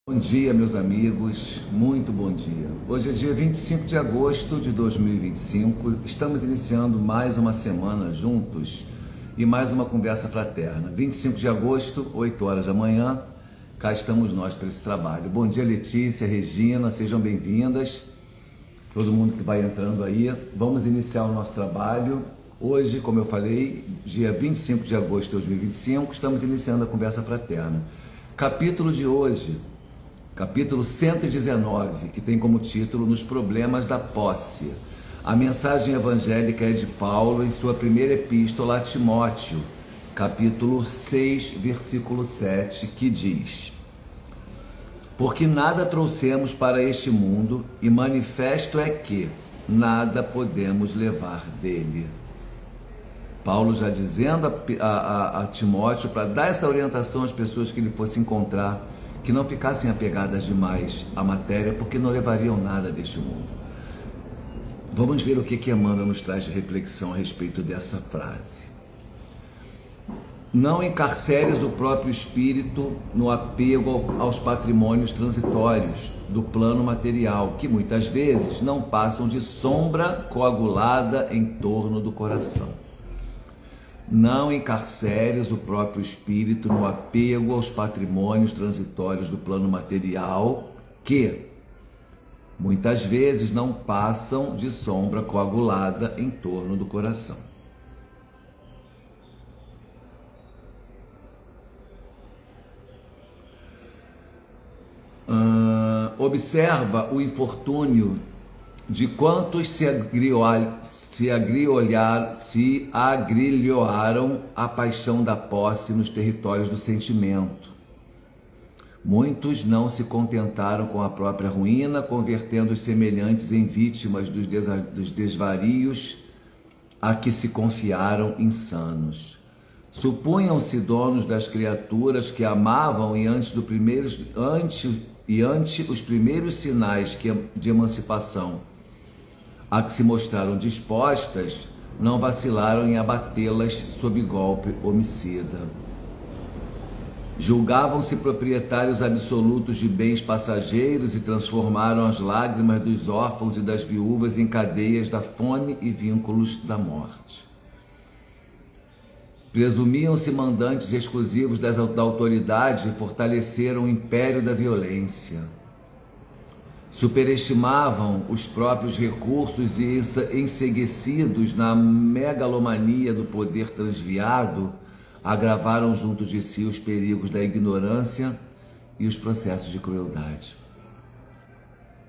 Bom dia, meus amigos, muito bom dia. Hoje é dia 25 de agosto de 2025, estamos iniciando mais uma semana juntos e mais uma conversa fraterna. 25 de agosto, 8 horas da manhã, cá estamos nós para esse trabalho. Bom dia, Letícia, Regina, sejam bem-vindas, todo mundo que vai entrando aí. Vamos iniciar o nosso trabalho. Hoje, como eu falei, dia 25 de agosto de 2025, estamos iniciando a conversa fraterna. Capítulo de hoje, capítulo 119, que tem como título Nos Problemas da Posse. A mensagem evangélica é de Paulo em sua primeira epístola a Timóteo, capítulo 6, versículo 7, que diz: Porque nada trouxemos para este mundo, e manifesto é que nada podemos levar dele. Paulo já dizendo a Timóteo para dar essa orientação às pessoas que ele fosse encontrar, que não ficassem apegadas demais à matéria, porque não levariam nada deste mundo. Vamos ver o que Emmanuel nos traz de reflexão a respeito dessa frase. Não encarceres o próprio espírito no apego aos patrimônios transitórios do plano material, que muitas vezes não passam de sombra coagulada em torno do coração. Não encarceres o próprio espírito no apego aos patrimônios transitórios do plano material, que muitas vezes não passam de sombra coagulada em torno do coração. Observa o infortúnio de quantos se agrilhoaram a paixão da posse nos territórios do sentimento. Muitos não se contentaram com a própria ruína, convertendo os semelhantes em vítimas dos desvarios a que se confiaram insanos. Supunham-se donos das criaturas que amavam e ante os primeiros sinais de emancipação a que se mostraram dispostas, não vacilaram em abatê-las sob golpe homicida. Julgavam-se proprietários absolutos de bens passageiros e transformaram as lágrimas dos órfãos e das viúvas em cadeias da fome e vínculos da morte. Presumiam-se mandantes exclusivos da autoridade e fortaleceram o império da violência. Superestimavam os próprios recursos e, enceguecidos na megalomania do poder transviado, agravaram junto de si os perigos da ignorância e os processos de crueldade.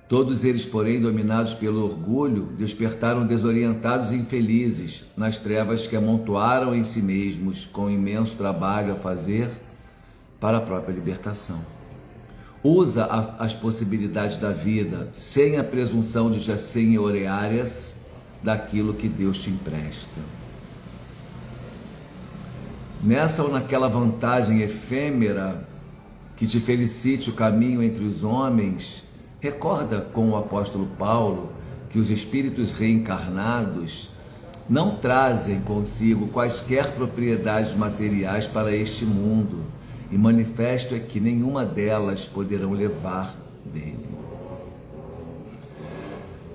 Todos eles, porém, dominados pelo orgulho, despertaram desorientados e infelizes nas trevas que amontoaram em si mesmos, com imenso trabalho a fazer para a própria libertação. Usa as possibilidades da vida sem a presunção de já senhoreárias daquilo que Deus te empresta. Nessa ou naquela vantagem efêmera que te felicite o caminho entre os homens, recorda com o apóstolo Paulo que os espíritos reencarnados não trazem consigo quaisquer propriedades materiais para este mundo, e manifesto é que nenhuma delas poderão levar dele.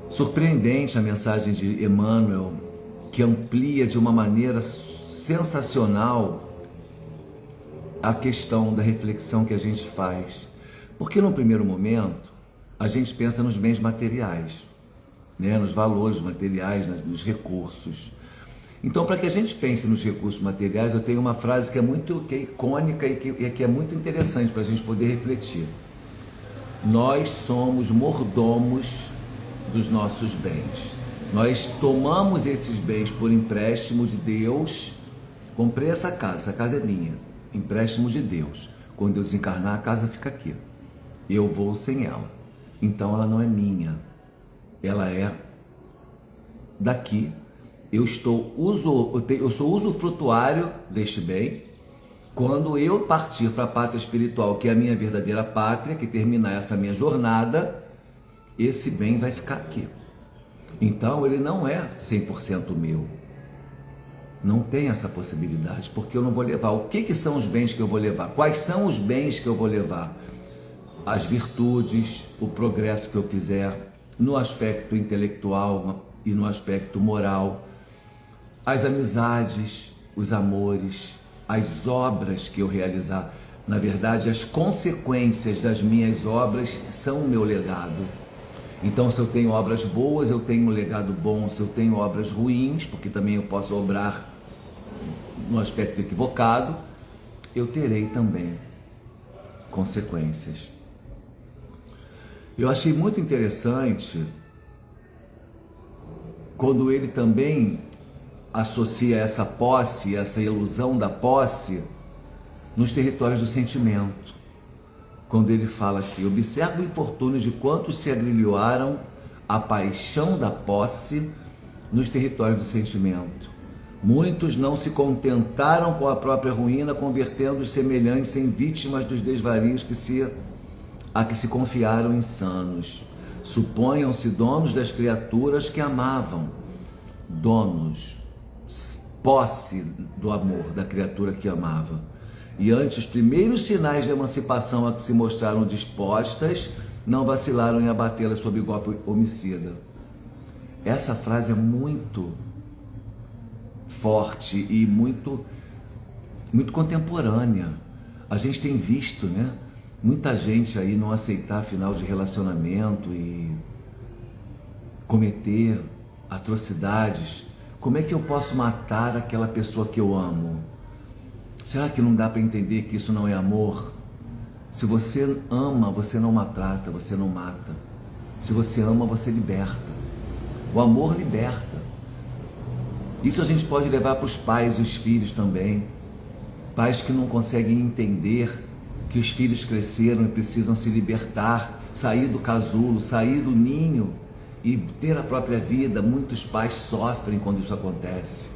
Surpreendente a mensagem de Emmanuel, que amplia de uma maneira sensacional a questão da reflexão que a gente faz. Porque no primeiro momento, a gente pensa nos bens materiais, né? Nos valores materiais, nos recursos. Então, para que a gente pense nos recursos materiais, eu tenho uma frase que é icônica e que é muito interessante para a gente poder refletir. Nós somos mordomos dos nossos bens. Nós tomamos esses bens por empréstimo de Deus. Comprei essa casa é minha, empréstimo de Deus. Quando eu desencarnar, a casa fica aqui. Eu vou sem ela. Então, ela não é minha. Ela é daqui. Eu sou usufrutuário deste bem. Quando eu partir para a pátria espiritual, que é a minha verdadeira pátria, que terminar essa minha jornada, esse bem vai ficar aqui. Então ele não é 100% meu. Não tem essa possibilidade, porque eu não vou levar. O que são os bens que eu vou levar? Quais são os bens que eu vou levar? as virtudes, o progresso que eu fizer no aspecto intelectual e no aspecto moral, as amizades, os amores, as obras que eu realizar, na verdade, as consequências das minhas obras são o meu legado. Então, se eu tenho obras boas, eu tenho um legado bom. Se eu tenho obras ruins, porque também eu posso obrar no aspecto equivocado, eu terei também consequências. Eu achei muito interessante quando ele também associa essa posse, essa ilusão da posse, nos territórios do sentimento. Quando ele fala aqui, observa o infortúnio de quantos se agrilhoaram a paixão da posse nos territórios do sentimento. Muitos não se contentaram com a própria ruína, convertendo os semelhantes em vítimas dos desvarios a que se confiaram insanos. Suponham-se donos das criaturas que amavam, donos, posse do amor da criatura que amava. E ante os primeiros sinais de emancipação a que se mostraram dispostas, não vacilaram em abatê-la sob golpe homicida. Essa frase é muito forte e muito contemporânea. A gente tem visto, né? Muita gente aí não aceitar final de relacionamento e cometer atrocidades. Como é que eu posso matar aquela pessoa que eu amo? Será que não dá para entender que isso não é amor? Se você ama, você não maltrata, você não mata. Se você ama, você liberta. O amor liberta. Isso a gente pode levar para os pais e os filhos também. Pais que não conseguem entender que os filhos cresceram e precisam se libertar, sair do casulo, sair do ninho e ter a própria vida. Muitos pais sofrem quando isso acontece.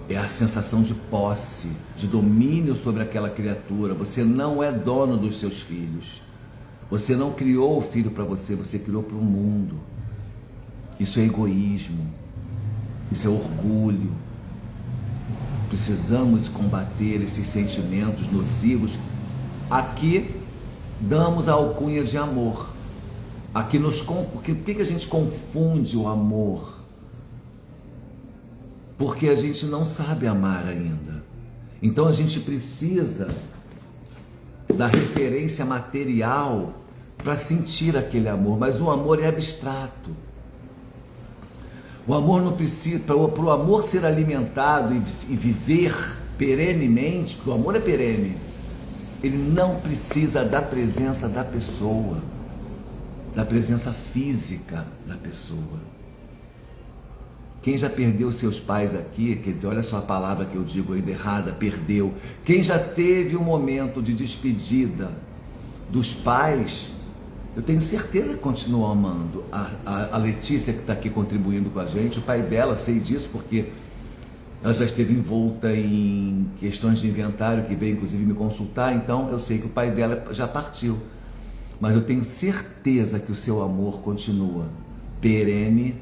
É a sensação de posse, de domínio sobre aquela criatura. Você não é dono dos seus filhos. Você não criou o filho para você, você criou para o mundo. Isso é egoísmo. Isso é orgulho. Precisamos combater esses sentimentos nocivos. Aqui damos a alcunha de amor. Aqui por que a gente confunde o amor? Porque a gente não sabe amar ainda. Então a gente precisa da referência material para sentir aquele amor. Mas o amor é abstrato. O amor não precisa, para o amor ser alimentado e viver perenemente, porque o amor é perene, ele não precisa da presença da pessoa, da presença física da pessoa. Quem já perdeu seus pais aqui, quer dizer, olha só a palavra que eu digo ainda errada, perdeu. Quem já teve um momento de despedida dos pais, eu tenho certeza que continua amando. A Letícia, que está aqui contribuindo com a gente, o pai dela, sei disso porque ela já esteve envolta em questões de inventário, que veio inclusive me consultar, então eu sei que o pai dela já partiu. Mas eu tenho certeza que o seu amor continua perene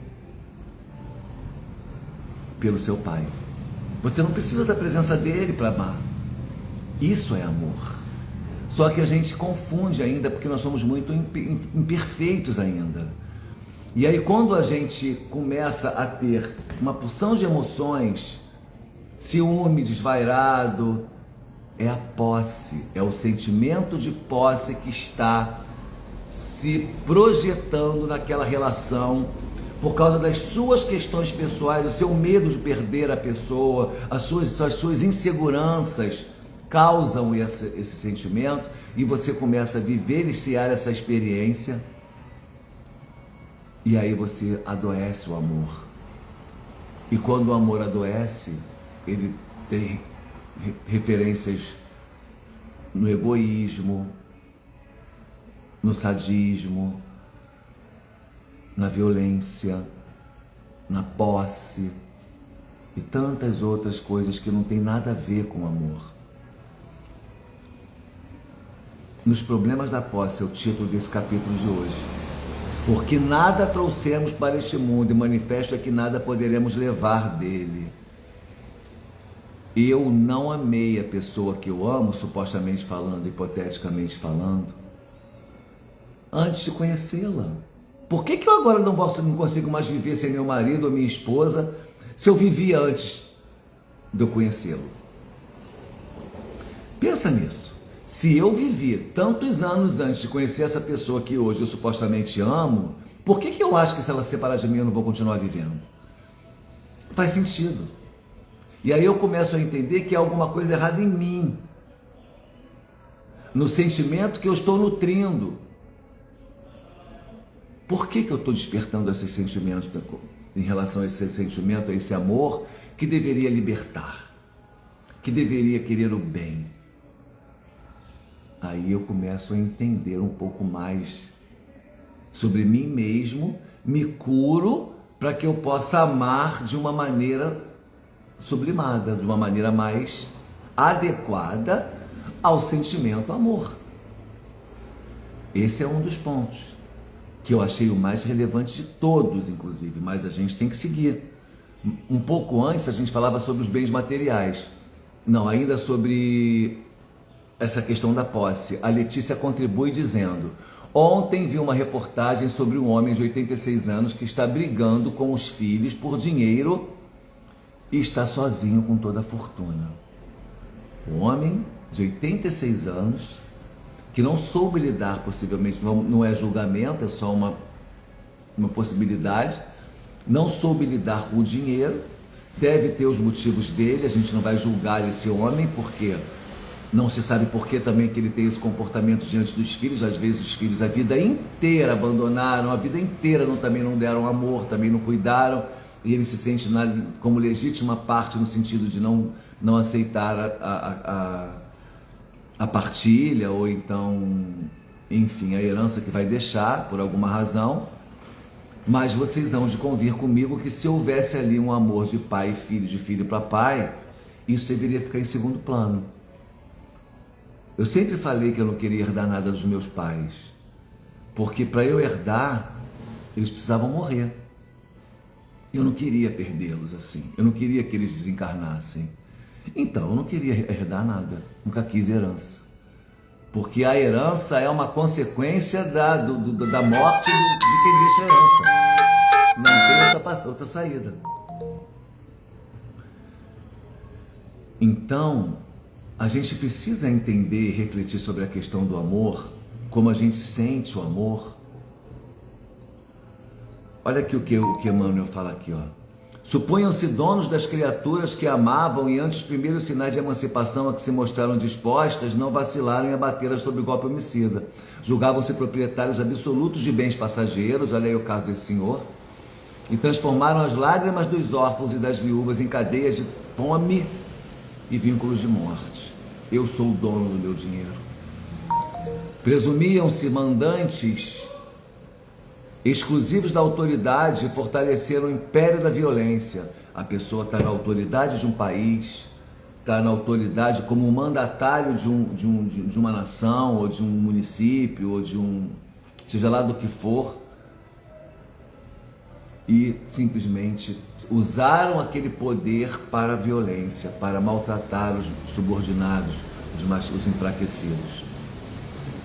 pelo seu pai. Você não precisa da presença dele para amar. Isso é amor. Só que a gente confunde ainda, porque nós somos muito imperfeitos ainda. E aí quando a gente começa a ter uma porção de emoções, ciúme desvairado, é a posse, é o sentimento de posse que está se projetando naquela relação por causa das suas questões pessoais, o seu medo de perder a pessoa, as suas inseguranças causam esse sentimento, e você começa a vivenciar essa experiência, e aí você adoece o amor. E quando o amor adoece, ele tem referências no egoísmo, no sadismo, na violência, na posse e tantas outras coisas que não tem nada a ver com o amor. Nos problemas da posse é o título desse capítulo de hoje. Porque nada trouxemos para este mundo, e manifesto é que nada poderemos levar dele. Eu não amei a pessoa que eu amo, supostamente falando, hipoteticamente falando, antes de conhecê-la? Por que eu agora não consigo mais viver sem meu marido ou minha esposa se eu vivia antes de eu conhecê-lo? Pensa nisso. Se eu vivi tantos anos antes de conhecer essa pessoa que hoje eu supostamente amo, por que eu acho que se ela separar de mim eu não vou continuar vivendo? Faz sentido. E aí eu começo a entender que há alguma coisa errada em mim, no sentimento que eu estou nutrindo. Por que eu estou despertando esses sentimentos em relação a esse sentimento, a esse amor que deveria libertar, que deveria querer o bem? Aí eu começo a entender um pouco mais sobre mim mesmo, me curo para que eu possa amar de uma maneira sublimada, de uma maneira mais adequada ao sentimento amor. Esse é um dos pontos que eu achei o mais relevante de todos, inclusive, mas a gente tem que seguir. Um pouco antes a gente falava sobre os bens materiais. Não, ainda sobre essa questão da posse. A Letícia contribui dizendo: ontem vi uma reportagem sobre um homem de 86 anos que está brigando com os filhos por dinheiro e está sozinho com toda a fortuna. Um homem de 86 anos que não soube lidar, possivelmente, não é julgamento, é só uma possibilidade, não soube lidar com o dinheiro, deve ter os motivos dele, a gente não vai julgar esse homem, porque não se sabe por que também que ele tem esse comportamento diante dos filhos. Às vezes os filhos a vida inteira abandonaram, a vida inteira também não deram amor, também não cuidaram, e ele se sente como legítima parte no sentido de não aceitar a partilha, ou então, enfim, a herança que vai deixar por alguma razão. Mas vocês hão de convir comigo que se houvesse ali um amor de pai e filho, de filho para pai, isso deveria ficar em segundo plano. Eu sempre falei que eu não queria herdar nada dos meus pais, porque para eu herdar, eles precisavam morrer. Eu não queria perdê-los assim, eu não queria que eles desencarnassem. Então eu não queria herdar nada, nunca quis herança. Porque a herança é uma consequência da morte de quem deixa a herança. Não tem outra saída. Então, a gente precisa entender e refletir sobre a questão do amor, como a gente sente o amor. Olha aqui o que Emmanuel fala aqui, ó. Suponham-se donos das criaturas que amavam e antes dos primeiros sinais de emancipação a que se mostraram dispostas, não vacilaram em abater-as sob golpe homicida. Julgavam-se proprietários absolutos de bens passageiros, olha aí o caso desse senhor, e transformaram as lágrimas dos órfãos e das viúvas em cadeias de fome e vínculos de morte. Eu sou o dono do meu dinheiro. Presumiam-se mandantes exclusivos da autoridade e fortaleceram o império da violência. A pessoa está na autoridade de um país, está na autoridade como um mandatário de uma nação, ou de um município, ou seja lá do que for, e simplesmente usaram aquele poder para a violência, para maltratar os subordinados, os enfraquecidos.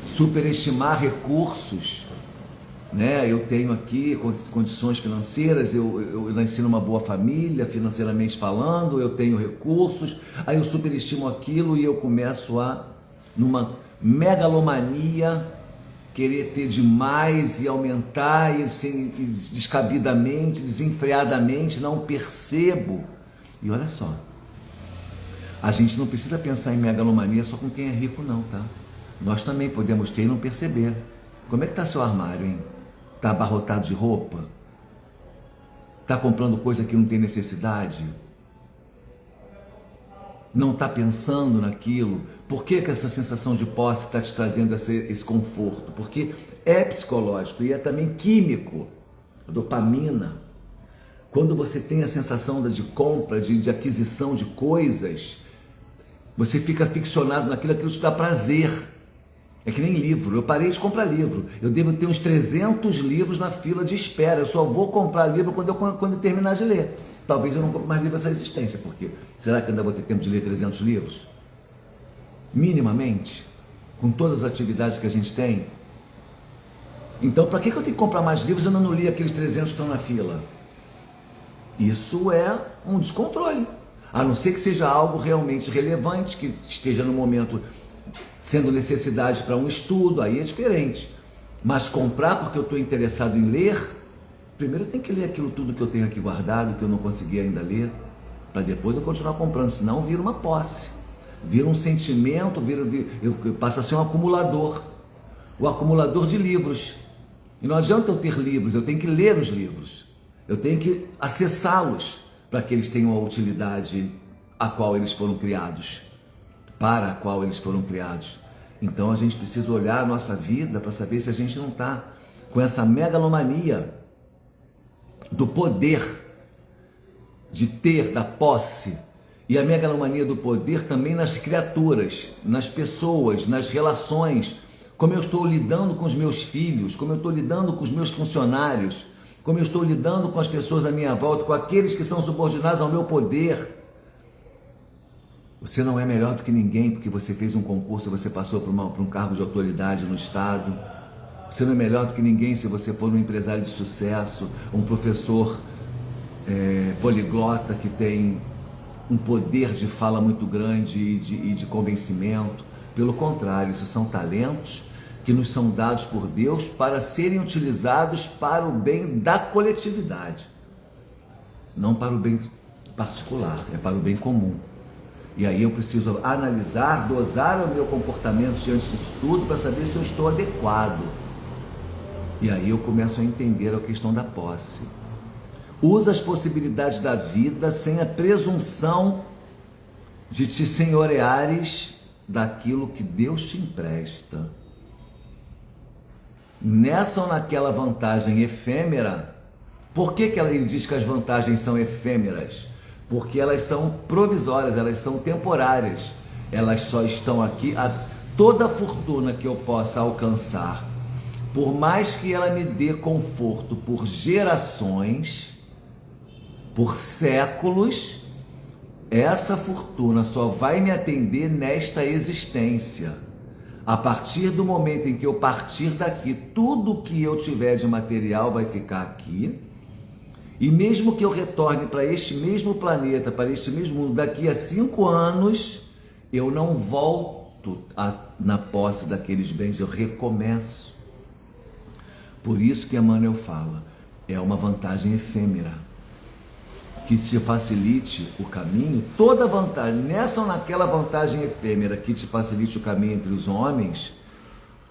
Superestimar recursos, né? Eu tenho aqui condições financeiras, eu nasci numa boa família, financeiramente falando, eu tenho recursos, aí eu superestimo aquilo e eu começo numa megalomania, querer ter demais e aumentar, e descabidamente, desenfreadamente, não percebo. E olha só, a gente não precisa pensar em megalomania só com quem é rico não, tá? Nós também podemos ter e não perceber. Como é que está seu armário, hein? Está abarrotado de roupa? Está comprando coisa que não tem necessidade? Não está pensando naquilo? Por que essa sensação de posse está te trazendo esse conforto? Porque é psicológico e é também químico. A dopamina. Quando você tem a sensação de compra, de aquisição de coisas, você fica ficcionado naquilo te dá prazer. É que nem livro, eu parei de comprar livro. Eu devo ter uns 300 livros na fila de espera. Eu só vou comprar livro quando eu terminar de ler. Talvez eu não compre mais livro essa existência, porque será que eu ainda vou ter tempo de ler 300 livros? Minimamente, com todas as atividades que a gente tem. Então, para que eu tenho que comprar mais livros se eu não li aqueles 300 que estão na fila? Isso é um descontrole. A não ser que seja algo realmente relevante, que esteja no momento sendo necessidade para um estudo, aí é diferente. Mas comprar porque eu estou interessado em ler, primeiro eu tenho que ler aquilo tudo que eu tenho aqui guardado, que eu não consegui ainda ler, para depois eu continuar comprando, senão vira uma posse, vira um sentimento, eu passo a ser um acumulador, o acumulador de livros. E não adianta eu ter livros, eu tenho que ler os livros, eu tenho que acessá-los para que eles tenham a utilidade a qual eles foram criados, para a qual eles foram criados. Então a gente precisa olhar a nossa vida para saber se a gente não está com essa megalomania do poder, de ter, da posse, e a megalomania do poder também nas criaturas, nas pessoas, nas relações, como eu estou lidando com os meus filhos, como eu estou lidando com os meus funcionários, como eu estou lidando com as pessoas à minha volta, com aqueles que são subordinados ao meu poder. Você não é melhor do que ninguém porque você fez um concurso, você passou por um cargo de autoridade no Estado. Você não é melhor do que ninguém se você for um empresário de sucesso, um professor poliglota que tem um poder de fala muito grande e de convencimento. Pelo contrário, isso são talentos que nos são dados por Deus para serem utilizados para o bem da coletividade, não para o bem particular, é para o bem comum. E aí eu preciso analisar, dosar o meu comportamento diante disso tudo para saber se eu estou adequado. E aí eu começo a entender a questão da posse. Usa as possibilidades da vida sem a presunção de te senhoreares daquilo que Deus te empresta. Nessa ou naquela vantagem efêmera, por que ele diz que as vantagens são efêmeras? Porque elas são provisórias, elas são temporárias, elas só estão aqui, toda a fortuna que eu possa alcançar, por mais que ela me dê conforto por gerações, por séculos, essa fortuna só vai me atender nesta existência. A partir do momento em que eu partir daqui, tudo que eu tiver de material vai ficar aqui. E mesmo que eu retorne para este mesmo planeta, para este mesmo mundo, daqui a 5 anos, eu não volto na posse daqueles bens, eu recomeço. Por isso que Emmanuel fala, é uma vantagem efêmera, que te facilite o caminho, toda vantagem, nessa ou naquela vantagem efêmera que te facilite o caminho entre os homens,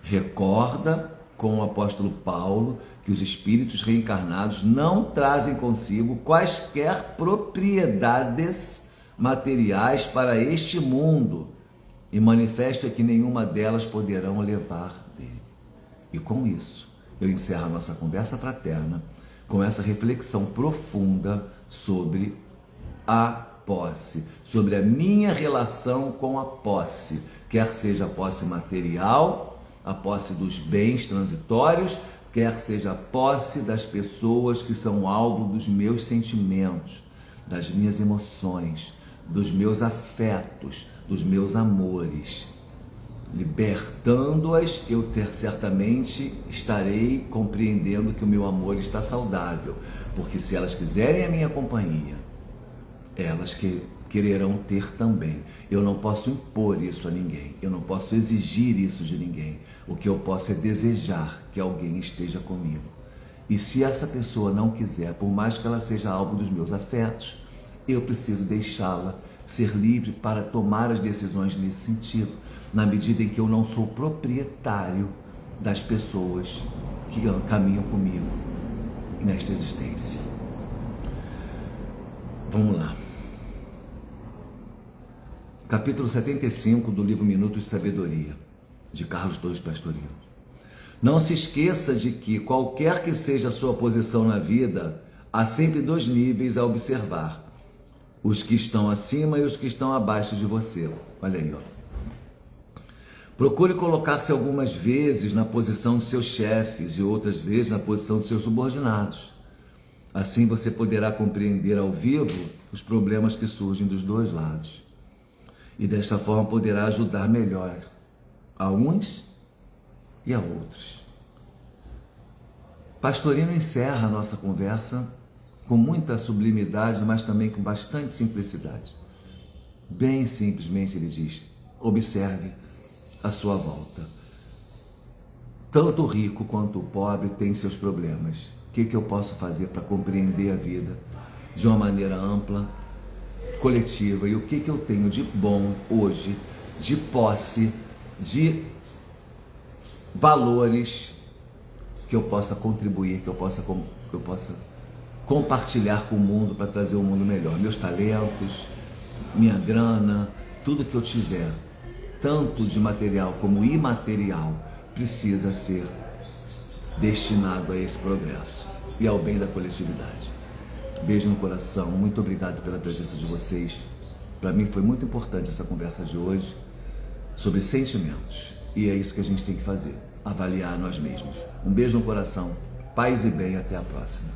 recorda com o apóstolo Paulo que os espíritos reencarnados não trazem consigo quaisquer propriedades materiais para este mundo, e manifesto é que nenhuma delas poderão levar dele. E com isso, eu encerro a nossa conversa fraterna com essa reflexão profunda sobre a posse, sobre a minha relação com a posse, quer seja a posse material, a posse dos bens transitórios, quer seja a posse das pessoas que são alvo dos meus sentimentos, das minhas emoções, dos meus afetos, dos meus amores. Libertando-as, eu certamente estarei compreendendo que o meu amor está saudável, porque se elas quiserem a minha companhia, elas quererão ter também. Eu não posso impor isso a ninguém, eu não posso exigir isso de ninguém. O que eu posso é desejar que alguém esteja comigo. E se essa pessoa não quiser, por mais que ela seja alvo dos meus afetos, eu preciso deixá-la ser livre para tomar as decisões nesse sentido, na medida em que eu não sou proprietário das pessoas que caminham comigo nesta existência. Vamos lá. Capítulo 75 do livro Minutos de Sabedoria, de Carlos Torres Pastorino. Não se esqueça de que, qualquer que seja a sua posição na vida, há sempre 2 níveis a observar: os que estão acima e os que estão abaixo de você. Olha aí, ó. Procure colocar-se algumas vezes na posição de seus chefes e outras vezes na posição de seus subordinados. Assim você poderá compreender ao vivo os problemas que surgem dos 2 lados. E desta forma poderá ajudar melhor a uns e a outros. Pastorino encerra a nossa conversa com muita sublimidade, mas também com bastante simplicidade. Bem simplesmente ele diz: observe a sua volta. Tanto o rico quanto o pobre têm seus problemas. O que eu posso fazer para compreender a vida de uma maneira ampla, coletiva? E o que eu tenho de bom hoje, de posse, de valores que eu possa contribuir, que eu possa compartilhar com o mundo para trazer um mundo melhor. Meus talentos, minha grana, tudo que eu tiver, tanto de material como imaterial, precisa ser destinado a esse progresso e ao bem da coletividade. Beijo no coração, muito obrigado pela presença de vocês. Para mim foi muito importante essa conversa de hoje sobre sentimentos, e é isso que a gente tem que fazer, avaliar nós mesmos. Um beijo no coração, paz e bem, até a próxima.